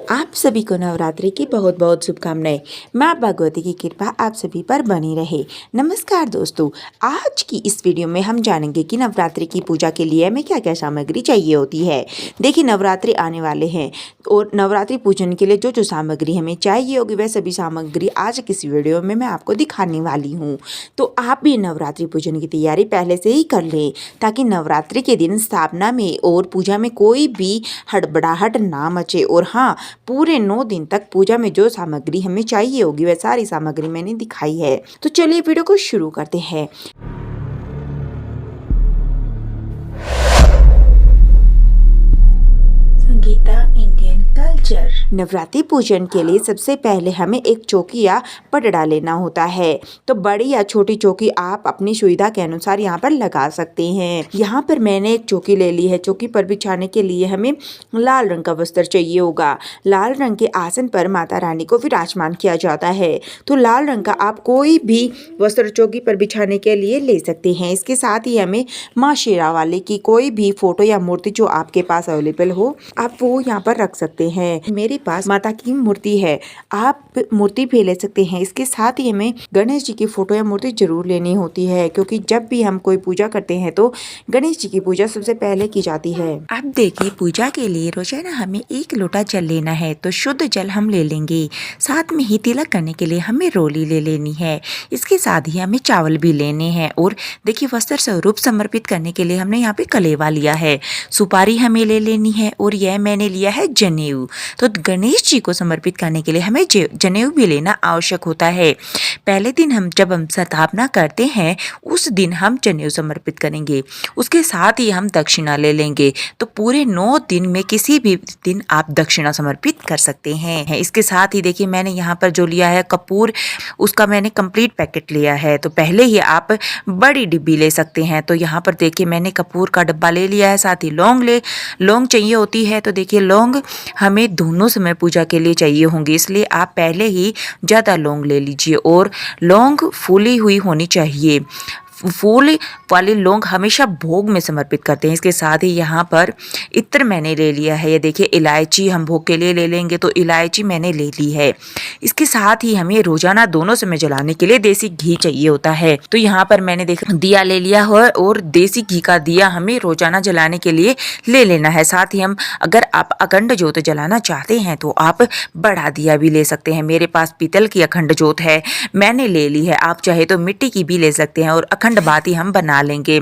आप सभी को नवरात्रि की बहुत बहुत शुभकामनाएं। माँ भगवती की कृपा आप सभी पर बनी रहे। नमस्कार दोस्तों, आज की इस वीडियो में हम जानेंगे कि नवरात्रि की पूजा के लिए हमें क्या क्या सामग्री चाहिए होती है। देखिए, नवरात्रि आने वाले हैं और नवरात्रि पूजन के लिए जो जो सामग्री हमें चाहिए होगी वह सभी सामग्री आज की इस वीडियो में मैं आपको दिखाने वाली हूँ। तो आप भी नवरात्रि पूजन की तैयारी पहले से ही कर लें ताकि नवरात्रि के दिन स्थापना में और पूजा में कोई भी हड़बड़ाहट ना मचे। और हाँ, पूरे 9 दिन तक पूजा में जो सामग्री हमें चाहिए होगी वह सारी सामग्री मैंने दिखाई है। तो चलिए वीडियो को शुरू करते हैं। Sangeeta Indian culture. नवरात्रि पूजन के लिए सबसे पहले हमें एक चौकी या पटड़ा लेना होता है। तो बड़ी या छोटी चौकी आप अपनी सुविधा के अनुसार यहाँ पर लगा सकते हैं। यहाँ पर मैंने एक चौकी ले ली है। चौकी पर बिछाने के लिए हमें लाल रंग का वस्त्र चाहिए होगा। लाल रंग के आसन पर माता रानी को विराजमान किया जाता है। तो लाल रंग का आप कोई भी वस्त्र चौकी पर बिछाने के लिए ले सकते हैं। इसके साथ ही हमें माँ शेरावाली की कोई भी फोटो या मूर्ति जो आपके पास अवेलेबल हो आप वो यहाँ पर रख सकते हैं। मेरे पास माता की मूर्ति है, आप मूर्ति भी ले सकते हैं। इसके साथ ही हमें गणेश जी की फोटो या मूर्ति जरूर लेनी होती है, क्योंकि जब भी हम कोई पूजा करते हैं तो गणेश जी की पूजा सबसे पहले की जाती है। अब देखिए, पूजा के लिए रोजाना हमें 1 लोटा जल लेना है। तो शुद्ध जल हम ले लेंगे। साथ में ही तिलक करने के लिए हमें रोली ले लेनी है। इसके साथ ही हमें चावल भी लेने हैं। और देखिए, वस्त्र स्वरूप समर्पित करने के लिए हमने यहाँ पे कलेवा लिया है। सुपारी हमें ले लेनी है और यह मैंने लिया है जनेऊ। तो गणेश जी को समर्पित करने के लिए हमें जनेऊ भी लेना आवश्यक होता है। पहले दिन जब हम स्थापना करते हैं उस दिन हम जनेऊ समर्पित करेंगे। उसके साथ ही हम दक्षिणा ले लेंगे। तो पूरे 9 दिन में किसी भी दिन आप दक्षिणा समर्पित कर सकते हैं। इसके साथ ही देखिए, मैंने यहाँ पर जो लिया है कपूर, उसका मैंने कंप्लीट पैकेट लिया है। तो पहले ही आप बड़ी डिब्बी ले सकते हैं। तो यहाँ पर देखिए, मैंने कपूर का डब्बा ले लिया है। साथ ही लौंग चाहिए होती है। तो देखिए, लौंग हमें दोनों समय पूजा के लिए चाहिए होंगे, इसलिए आप पहले ही ज़्यादा लौंग ले लीजिए। और लौंग फूली हुई होनी चाहिए। फूल वाले लौंग हमेशा भोग में समर्पित करते हैं। इसके साथ ही यहाँ पर इत्र मैंने ले लिया है। ये देखिए, इलायची हम भोग के लिए ले लेंगे, तो इलायची मैंने ले ली है। इसके साथ ही हमें रोजाना दोनों समय जलाने के लिए देसी घी चाहिए होता है। तो यहाँ पर मैंने देखा दिया ले लिया है और देसी घी का दिया हमें रोजाना जलाने के लिए ले लेना है। साथ ही अगर आप अखंड ज्योत जलाना चाहते हैं तो आप बड़ा दिया भी ले सकते हैं। मेरे पास पीतल की अखंड ज्योत है, मैंने ले ली है। आप चाहे तो मिट्टी की भी ले सकते हैं और अखंड बाती हम बना लेंगे।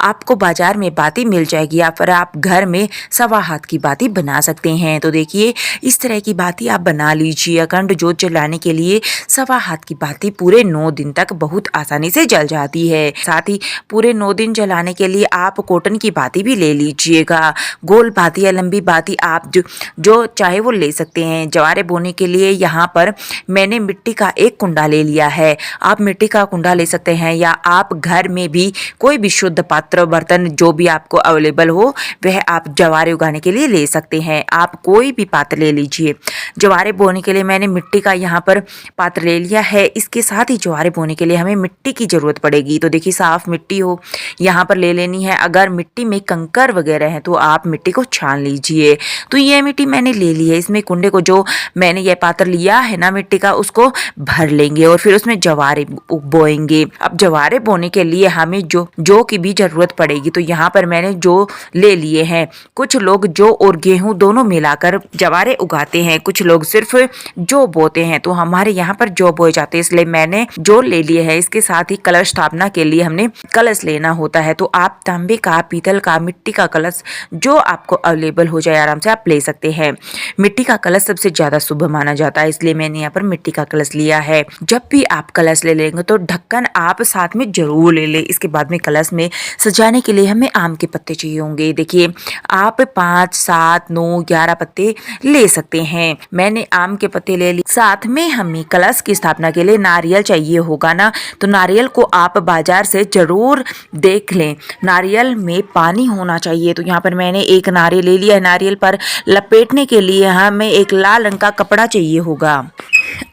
आपको बाजार में बाती मिल जाएगी या फिर आप घर में 1.25 हाथ की बाती बना सकते हैं। तो देखिए, इस तरह की बाती आप बना लीजिए। अखंड ज्योत जलाने के लिए 1.25 हाथ की बाती पूरे 9 दिन तक बहुत आसानी से जल जाती है। साथ ही पूरे 9 दिन जलाने के लिए आप कॉटन की बाती भी ले लीजिएगा। गोल बाती या लंबी बाती आप जो चाहे वो ले सकते हैं। जवारे बोने के लिए यहाँ पर मैंने मिट्टी का एक कुंडा ले लिया है। आप मिट्टी का कुंडा ले सकते हैं या आप घर में भी कोई भी शुद्ध पात्र बर्तन जो भी आपको अवेलेबल हो वह आप जवारे उगाने के लिए ले सकते हैं। आप कोई भी पात्र ले लीजिए। जवारे बोने के लिए मैंने मिट्टी का यहाँ पर पात्र ले लिया है। इसके साथ ही जवारे बोने के लिए हमें मिट्टी की जरूरत पड़ेगी। तो देखिए, साफ मिट्टी हो यहाँ पर ले लेनी है। अगर मिट्टी में कंकर वगैरह है तो आप मिट्टी को छान लीजिए। तो ये मिट्टी मैंने ले ली है। इसमें कुंडे को जो मैंने ये पात्र लिया है ना मिट्टी का, उसको भर लेंगे और फिर उसमें जवारे बोएंगे। अब जवारे बोने के लिए हमें जौ की भी जरूरत पड़ेगी। तो यहाँ पर मैंने जौ ले लिए हैं। कुछ लोग जौ और गेहूं दोनों मिलाकर जवारे उगाते हैं, कुछ लोग सिर्फ जौ बोते हैं। तो हमारे यहाँ पर जौ बोए जाते हैं, इसलिए मैंने जौ ले लिए है। इसके साथ ही कलश स्थापना के लिए हमने कलश लेना होता है। तो आप तांबे का, पीतल का, मिट्टी का कलश जो आपको अवेलेबल हो जाए आराम से आप ले सकते हैं। मिट्टी का कलश सबसे ज्यादा शुभ माना जाता है, इसलिए मैंने यहाँ पर मिट्टी का कलश लिया है। जब भी आप कलश ले लेंगे तो ढक्कन आप साथ में जरूर ले ले। इसके बाद में कलश में सजाने के लिए हमें आम के पत्ते चाहिए होंगे। देखिए, आप 5, 7, 9, 11 पत्ते ले सकते हैं। मैंने आम के पत्ते ले लिए। साथ में हमें कलश की स्थापना के लिए नारियल चाहिए होगा ना, तो नारियल को आप बाजार से जरूर देख लें। नारियल में पानी होना चाहिए। तो यहाँ पर मैंने एक नारियल ले लिया है। नारियल पर लपेटने के लिए हमें एक लाल रंग का कपड़ा चाहिए होगा।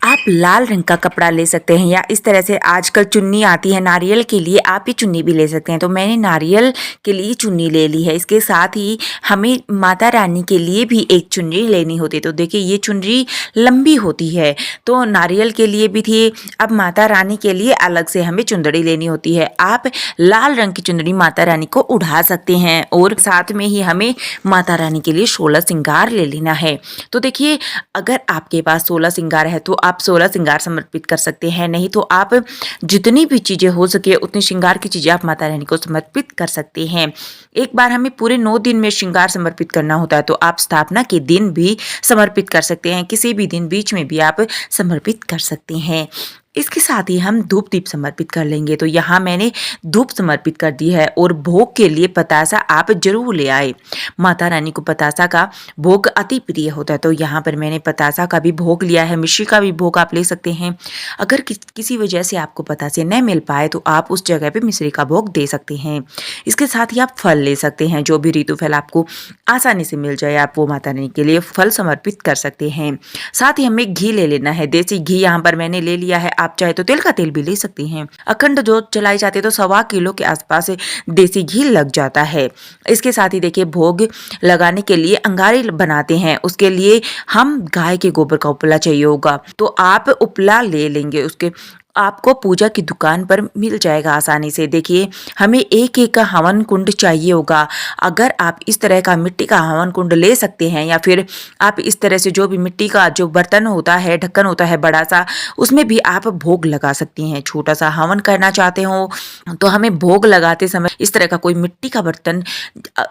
आप आप लाल रंग का कपड़ा ले सकते हैं या इस तरह से आजकल चुन्नी आती है नारियल के लिए, आप ये चुन्नी भी ले सकते हैं। तो मैंने नारियल के लिए चुन्नी ले ली है। इसके साथ ही हमें माता रानी के लिए भी एक चुनरी लेनी होती है। तो देखिए ये चुनरी लंबी होती है, तो नारियल के लिए भी थी, अब माता रानी के लिए अलग से हमें चुंदड़ी लेनी होती है। आप लाल रंग की चुनरी माता रानी को उड़ा सकते हैं और साथ में ही हमें माता रानी के लिए 16 श्रृंगार ले लेना है। तो देखिए अगर आपके पास 16 श्रृंगार है तो आप 16 श्रृंगार समर्पित कर सकते हैं, नहीं तो आप जितनी भी चीज़ें हो सके उतनी श्रृंगार की चीज़ें आप माता रानी को समर्पित कर सकते हैं। एक बार हमें पूरे 9 दिन में श्रृंगार समर्पित करना होता है, तो आप स्थापना के दिन भी समर्पित कर सकते हैं, किसी भी दिन बीच में भी आप समर्पित कर सकते हैं। इसके साथ ही हम धूप दीप समर्पित कर लेंगे। तो यहाँ मैंने धूप समर्पित कर दी है और भोग के लिए पतासा आप जरूर ले आए। माता रानी को पतासा का भोग अति प्रिय होता है, तो यहाँ पर मैंने पतासा का भी भोग लिया है। मिश्री का भी भोग आप ले सकते हैं। अगर किसी वजह से आपको पतासे न मिल पाए तो आप उस जगह पे मिश्री का भोग दे सकते हैं। इसके साथ ही आप फल ले सकते हैं, जो भी ऋतु फल आपको आसानी से मिल जाए आप वो माता रानी के लिए फल समर्पित कर सकते हैं। साथ ही हमें घी ले लेना है, देसी घी यहाँ पर मैंने ले लिया है। आप चाहे तो तिल का तेल भी ले सकते हैं। अखंड जोत जलाई जाती है तो 1.25 किलो के आसपास देसी घी लग जाता है। इसके साथ ही देखिए भोग लगाने के लिए अंगारी बनाते हैं, उसके लिए हम गाय के गोबर का उपला चाहिए होगा, तो आप उपला ले लेंगे। उसके आपको पूजा की दुकान पर मिल जाएगा आसानी से। देखिए हमें एक का हवन कुंड चाहिए होगा। अगर आप इस तरह का मिट्टी का हवन कुंड ले सकते हैं या फिर आप इस तरह से जो भी मिट्टी का जो बर्तन होता है, ढक्कन होता है बड़ा सा, उसमें भी आप भोग लगा सकती हैं। छोटा सा हवन करना चाहते हो तो हमें भोग लगाते समय इस तरह का कोई मिट्टी का बर्तन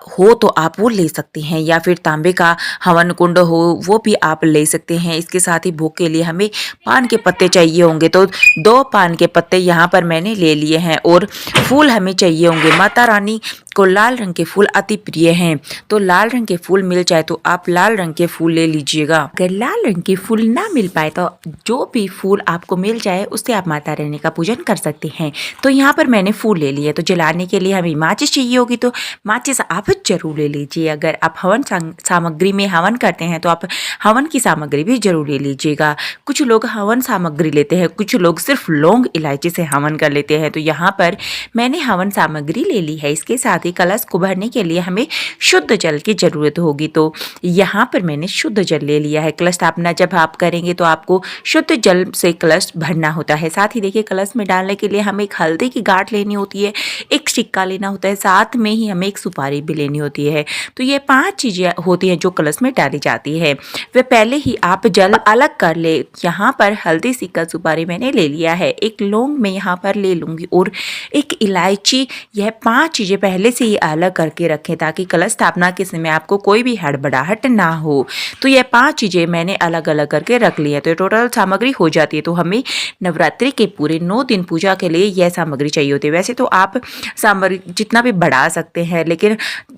हो तो आप वो ले सकते हैं, या फिर तांबे का हवन कुंड हो वो भी आप ले सकते हैं। इसके साथ ही भोग के लिए हमें पान के पत्ते चाहिए होंगे, तो 2 पान के पत्ते यहाँ पर मैंने ले लिए हैं। और फूल हमें चाहिए होंगे। माता रानी को लाल रंग के फूल अति प्रिय हैं, तो लाल रंग के फूल मिल जाए तो आप लाल रंग के फूल ले लीजिएगा। अगर लाल रंग के फूल ना मिल पाए तो जो भी फूल आपको मिल जाए उससे आप माता रानी का पूजन कर सकते हैं। तो यहाँ पर मैंने फूल ले लिए। तो जलाने के लिए हमें माचिस चाहिए होगी, तो माचिस आप जरूर ले लीजिए। अगर आप हवन सामग्री में हवन करते हैं तो आप हवन की सामग्री भी जरूर ले लीजिएगा। कुछ लोग हवन सामग्री लेते हैं, कुछ लोग सिर्फ लौंग इलायची से हवन कर लेते हैं। तो यहाँ पर मैंने हवन सामग्री ले ली है। इसके साथ ही कलश को भरने के लिए हमें शुद्ध जल की जरूरत होगी, तो यहाँ पर मैंने शुद्ध जल ले लिया है। कलश स्थापना जब आप करेंगे तो आपको शुद्ध जल से कलश भरना होता है। साथ ही देखिए कलश में डालने के लिए हमें एक हल्दी की गांठ लेनी होती है, एक सिक्का लेना होता है, साथ में ही हमें एक सुपारी भी लेनी होती है। तो ये 5 चीजें होती हैं जो कलश में डाली जाती है। वे पहले ही आप जल अलग कर ले। यहाँ पर हल्दी, सिक्का, सुपारी मैंने ले लिया है। एक लौंग मैं यहाँ पर ले लूंगी और एक इलायची। यह 5 चीजें पहले से ही अलग करके रखें ताकि कलश स्थापना के समय आपको कोई भी हड़बड़ाहट ना हो। तो यह 5 चीजें मैंने अलग अलग करके रख ली है। तो टोटल सामग्री हो जाती है। तो हमें नवरात्रि के पूरे 9 दिन पूजा के लिए यह सामग्री चाहिए होती है। वैसे तो आप सामग्री जितना भी बढ़ा सकते हैं, लेकिन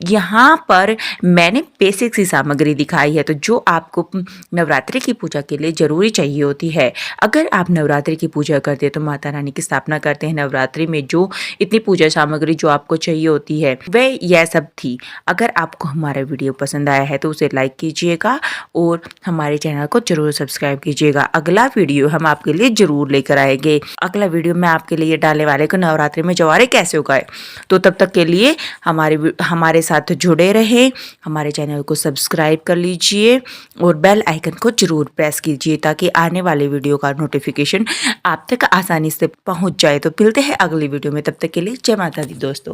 यहाँ पर मैंने बेसिक सी सामग्री दिखाई है, तो जो आपको नवरात्रि की पूजा के लिए जरूरी चाहिए होती है। अगर आप नवरात्रि की पूजा करते हैं तो माता रानी की स्थापना करते हैं, नवरात्रि में जो इतनी पूजा सामग्री जो आपको चाहिए होती है वह यह सब थी। अगर आपको हमारा वीडियो पसंद आया है तो उसे लाइक कीजिएगा और हमारे चैनल को जरूर सब्सक्राइब कीजिएगा। अगला वीडियो हम आपके लिए जरूर लेकर आएंगे। अगला वीडियो मैं आपके लिए डालने वाले को नवरात्रि में जवारे कैसे उगाए। तो तब तक के लिए हमारे साथ जुड़े रहें, हमारे चैनल को सब्सक्राइब कर लीजिए और बेल आइकन को जरूर प्रेस कीजिए ताकि आने वाले वीडियो का नोटिफिकेशन आप तक आसानी से पहुंच जाए। तो मिलते हैं अगली वीडियो में, तब तक के लिए जय माता दी दोस्तों।